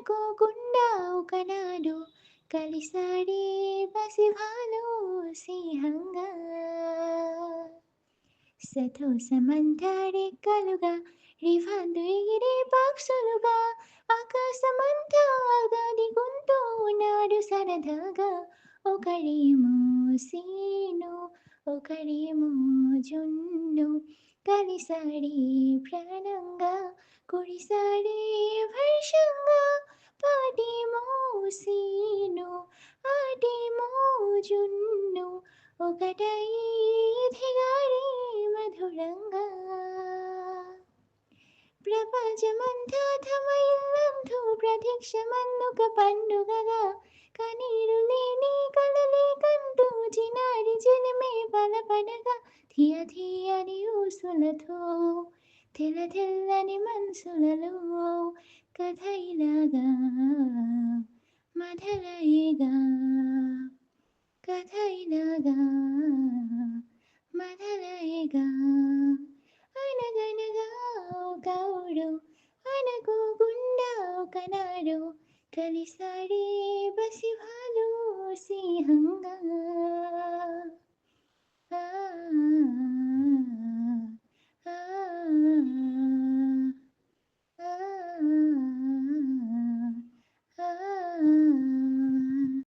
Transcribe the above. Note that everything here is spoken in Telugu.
అనుకోకుండా ఒకనాడు కలిసాడే పసివాలు స్నేహంగా సతోసమంతాడే కలుగా రివాందు ఎగిరే పక్షులుగా ఆకాశమంతా గదిగుంటూ ఉన్నాడు సరదాగా ఒకడేమో సీను ఒకడేమో జున్ను కలిసాడే ప్రాణంగా కుడిసాడే వర్షంగా పాటేమో సీను ఆటేమో జున్ను ఒకటై ఎదిగాడే మధురంగా ప్రపంచమంతా తమ ఇల్లంటూ ప్రత్యక్షమన్నొక పండుగగా కనీరు లేని కలలే కంటూ చిన్నారి జనమే బలపడగా తీయ తీయని ఊసులతో తెల్ల తెల్లని మనసులలో కథ ఇలాగా మధురయిగా కథ ఇలాగా మధురయిగా